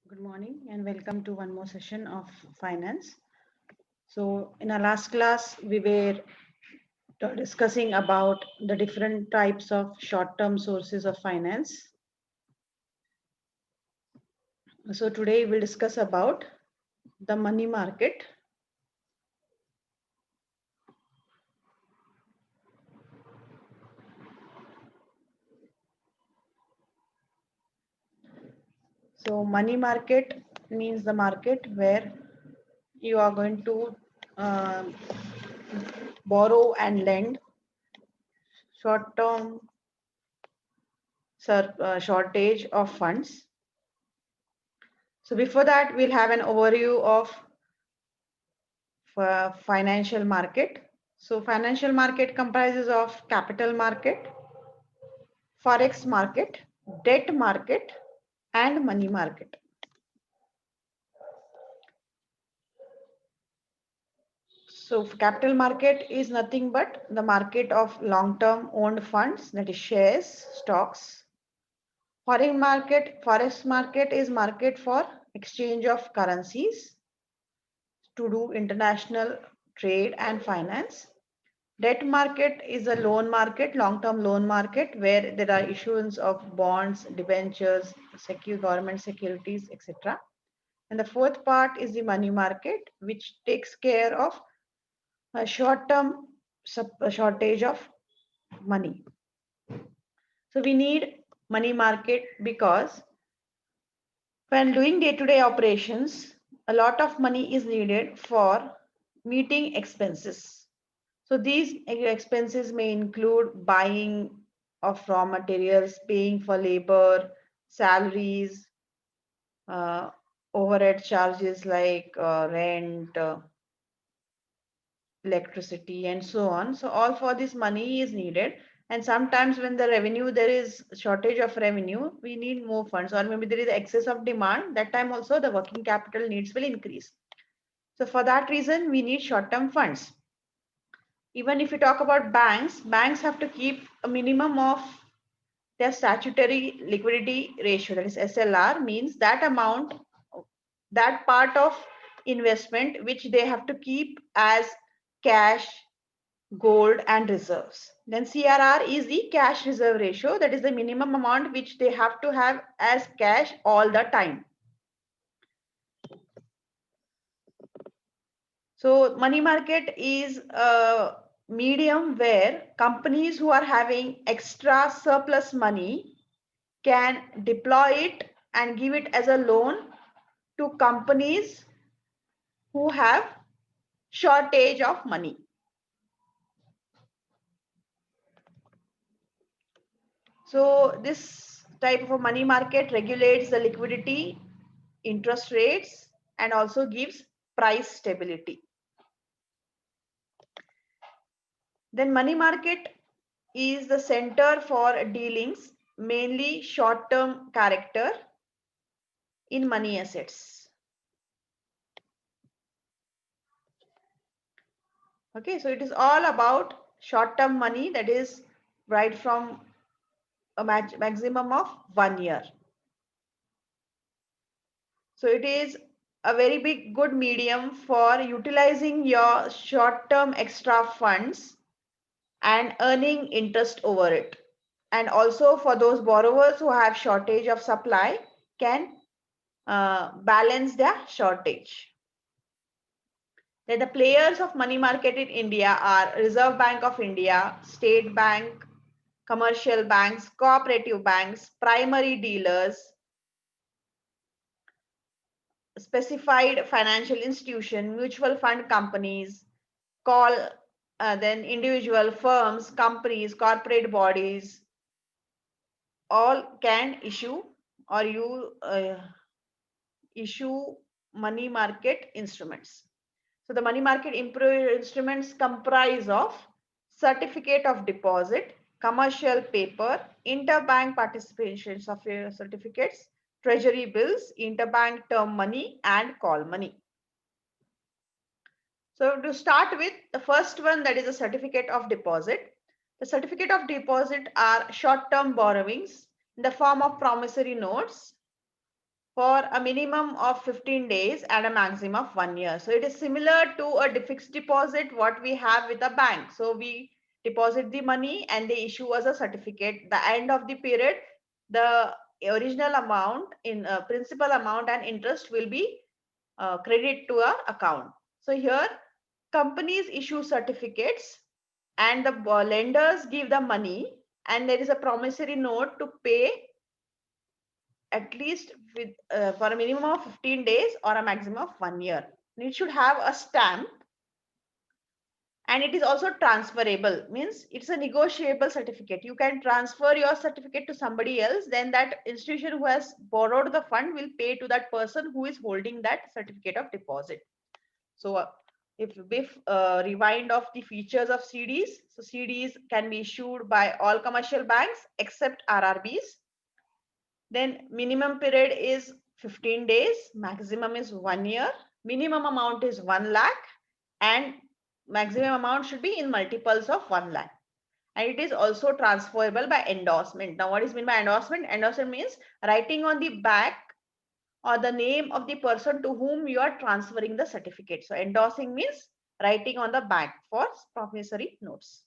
Good morning and welcome to one more session of finance. So in our last class, we were discussing about the different types of short-term sources of finance. So today we'll discuss about the money market. So money market means the market where you are going to borrow and lend short-term shortage of funds. So before that, we'll have an overview of financial market. So financial market comprises of capital market, forex market, debt market, and money market. So capital market is nothing but the market of long-term owned funds, that is shares, stocks. Forex market is market for exchange of currencies to do international trade and finance. Debt market is a loan market, long-term loan market, where there are issuance of bonds, debentures, government securities, etc. And the fourth part is the money market, which takes care of a short-term shortage of money. So we need money market because when doing day-to-day operations, a lot of money is needed for meeting expenses. So these expenses may include buying of raw materials, paying for labor, salaries, uh, overhead charges like rent, electricity, and so on. So all for this money is needed. And sometimes when there is shortage of revenue, we need more funds, or maybe there is excess of demand. That time also the working capital needs will increase. So for that reason, we need short-term funds. Even if you talk about banks, banks have to keep a minimum of their statutory liquidity ratio, that is SLR, means that amount, that part of investment which they have to keep as cash, gold, and reserves. Then CRR is the cash reserve ratio, that is the minimum amount which they have to have as cash all the time. So money market is a medium where companies who are having extra surplus money can deploy it and give it as a loan to companies who have shortage of money. So this type of a money market regulates the liquidity, interest rates, and also gives price stability. Then money market is the center for dealings, mainly short-term character in money assets. Okay, so it is all about short-term money, that is right from a maximum of 1 year. So it is a very big good medium for utilizing your short-term extra funds and earning interest over it. And also for those borrowers who have shortage of supply can balance their shortage. Then the players of money market in India are Reserve Bank of India, State Bank, commercial banks, cooperative banks, primary dealers, specified financial institution, mutual fund companies, then individual firms, companies, corporate bodies, all can issue or you issue money market instruments. So the money market instruments comprise of certificate of deposit, commercial paper, interbank participations of certificates, treasury bills, interbank term money, and call money. So to start with, the first one, that is a certificate of deposit. The certificate of deposit are short-term borrowings in the form of promissory notes for a minimum of 15 days and a maximum of 1 year. So it is similar to a fixed deposit what we have with a bank. So we deposit the money and they issue us a certificate. The end of the period, the original amount in principal amount and interest will be credit to our account. So here companies issue certificates and the lenders give the money, and there is a promissory note to pay at least with for a minimum of 15 days or a maximum of 1 year. And it should have a stamp, and it is also transferable, means it's a negotiable certificate. You can transfer your certificate to somebody else, then that institution who has borrowed the fund will pay to that person who is holding that certificate of deposit. So if we rewind of the features of CDs, so CDs can be issued by all commercial banks except RRBs. Then minimum period is 15 days, maximum is 1 year, minimum amount is 1 lakh, and maximum amount should be in multiples of 1 lakh. And it is also transferable by endorsement. Now, what is meant by endorsement? Endorsement means writing on the back or the name of the person to whom you are transferring the certificate. So endorsing means writing on the back for promissory notes.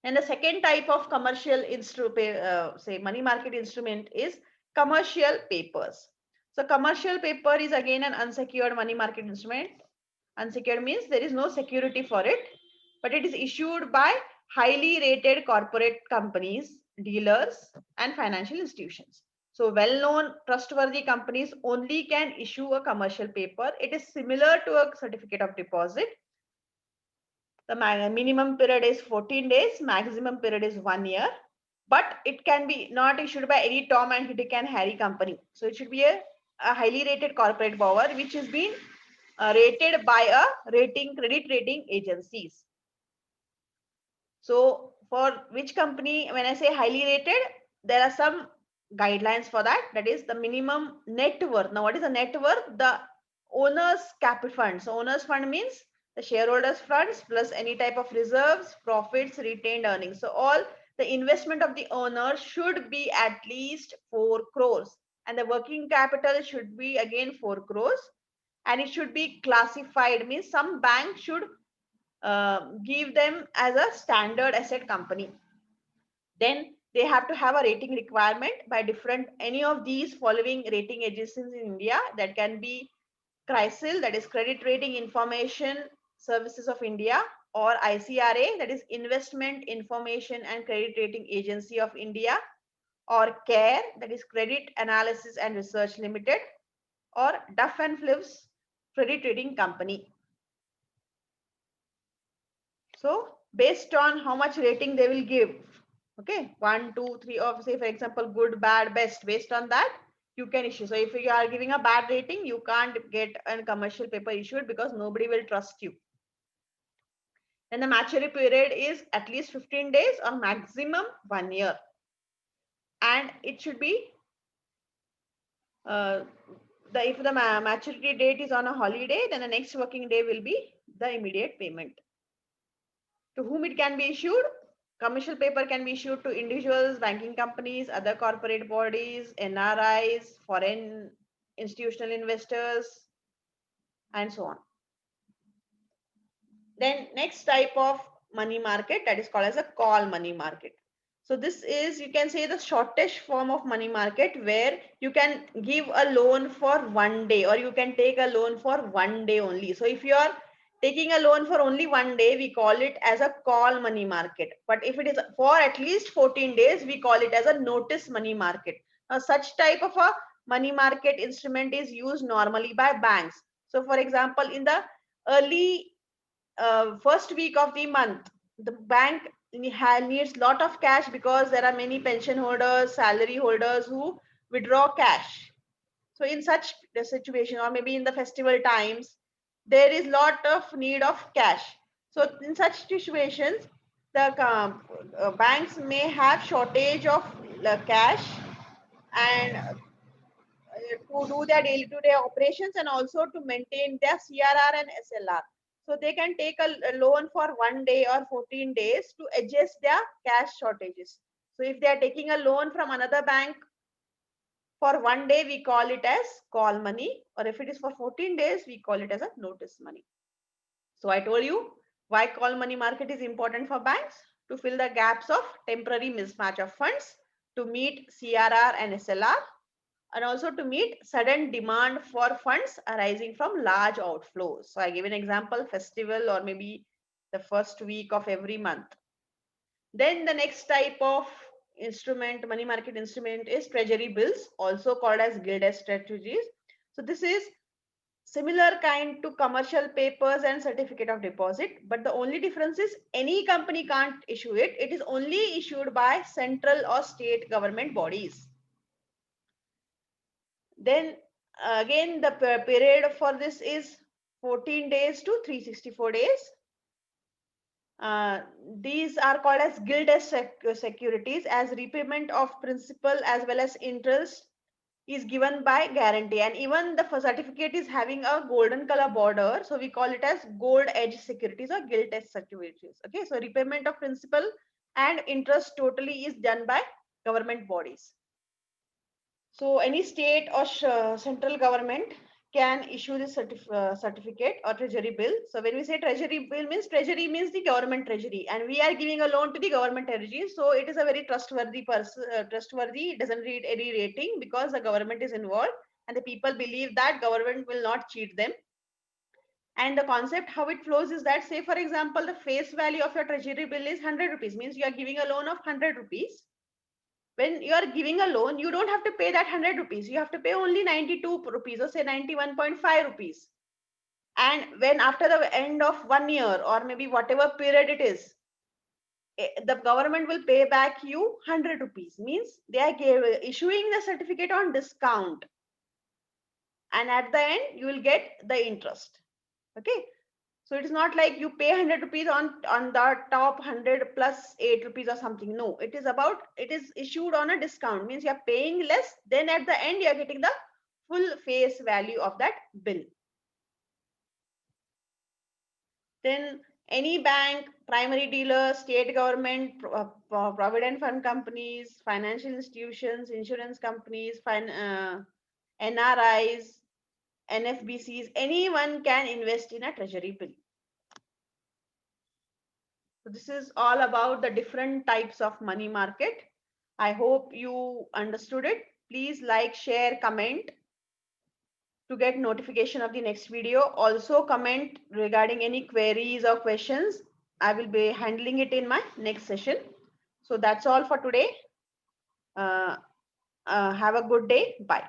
And the second type of commercial say money market instrument is commercial papers. So commercial paper is again an unsecured money market instrument. Unsecured means there is no security for it, but it is issued by highly rated corporate companies, dealers, and financial institutions. So well-known trustworthy companies only can issue a commercial paper. It is similar to a certificate of deposit. The minimum period is 14 days, maximum period is 1 year, but it can be not issued by any Tom and Dick and Harry company. So it should be a highly rated corporate borrower which is being rated by a credit rating agencies. So for which company, when I say highly rated, there are some guidelines for that. That is the minimum net worth. Now, what is the net worth? The owner's capital fund. So owner's fund means the shareholders funds plus any type of reserves, profits, retained earnings. So all the investment of the owner should be at least 4 crores, and the working capital should be again 4 crores, and it should be classified, means some bank should give them as a standard asset company. Then they have to have a rating requirement by different any of these following rating agencies in India. That can be CRISIL, that is Credit Rating Information Services of India, or ICRA, that is Investment Information and Credit Rating Agency of India, or CARE, that is Credit Analysis and Research Limited, or Duff and Phillips Credit Rating Company. So based on how much rating they will give, okay, 1, 2, 3, or say for example good, bad, best, based on that you can issue. So if you are giving a bad rating, you can't get a commercial paper issued because nobody will trust you. Then the maturity period is at least 15 days or maximum 1 year, and it should be if the maturity date is on a holiday, then the next working day will be the immediate payment. To whom it can be issued? Commercial paper can be issued to individuals, banking companies, other corporate bodies, NRIs, foreign institutional investors, and so on. Then next type of money market, that is called as a call money market. So this is, you can say, the shortest form of money market where you can give a loan for 1 day, or you can take a loan for 1 day only. So if you are taking a loan for only 1 day, we call it as a call money market. But if it is for at least 14 days, we call it as a notice money market. Now, such type of a money market instrument is used normally by banks. So for example, in the early first week of the month, the bank needs lot of cash because there are many pension holders, salary holders who withdraw cash. So in such a situation, or maybe in the festival times, there is lot of need of cash. So in such situations, the banks may have shortage of cash, and to do their daily to day operations, and also to maintain their CRR and SLR. So they can take a loan for 1 day or 14 days to adjust their cash shortages. So if they are taking a loan from another bank For 1 day, we call it as call money, or if it is for 14 days, we call it as a notice money. So I told you why call money market is important for banks: to fill the gaps of temporary mismatch of funds, to meet CRR and SLR, and also to meet sudden demand for funds arising from large outflows. So I give an example: festival or maybe the first week of every month. Then the next type of instrument, money market instrument, is treasury bills, also called as gilt strategies. So this is similar kind to commercial papers and certificate of deposit, but the only difference is any company can't issue it. It is only issued by central or state government bodies. Then again, the period for this is 14 days to 364 days. These are called as gilt securities, as repayment of principal as well as interest is given by guarantee, and even the certificate is having a golden color border, so we call it as gold edge securities or gilt edge securities. Okay, so repayment of principal and interest totally is done by government bodies. So any state or central government can issue this certificate or treasury bill. So when we say treasury bill, means treasury means the government treasury, and we are giving a loan to the government treasury. So it is a very trustworthy person, trustworthy. It doesn't need any rating because the government is involved, and the people believe that government will not cheat them. And the concept how it flows is that, say for example, the face value of your treasury bill is 100 rupees, means you are giving a loan of 100 rupees. When you are giving a loan, you don't have to pay that 100 rupees. You have to pay only 92 rupees, or say 91.5 rupees. And when after the end of 1 year or maybe whatever period it is, the government will pay back you 100 rupees. Means they are issuing the certificate on discount. And at the end, you will get the interest. Okay. So it is not like you pay 100 rupees on the top 100 plus 8 rupees or something. No, it is issued on a discount. Means you are paying less. Then at the end, you are getting the full face value of that bill. Then any bank, primary dealer, state government, provident fund companies, financial institutions, insurance companies, NRIs, NFBCs, anyone can invest in a treasury bill. So this is all about the different types of money market. I hope you understood it. Please like, share, comment to get notification of the next video. Also comment regarding any queries or questions. I will be handling it in my next session. So that's all for today. Have a good day. Bye.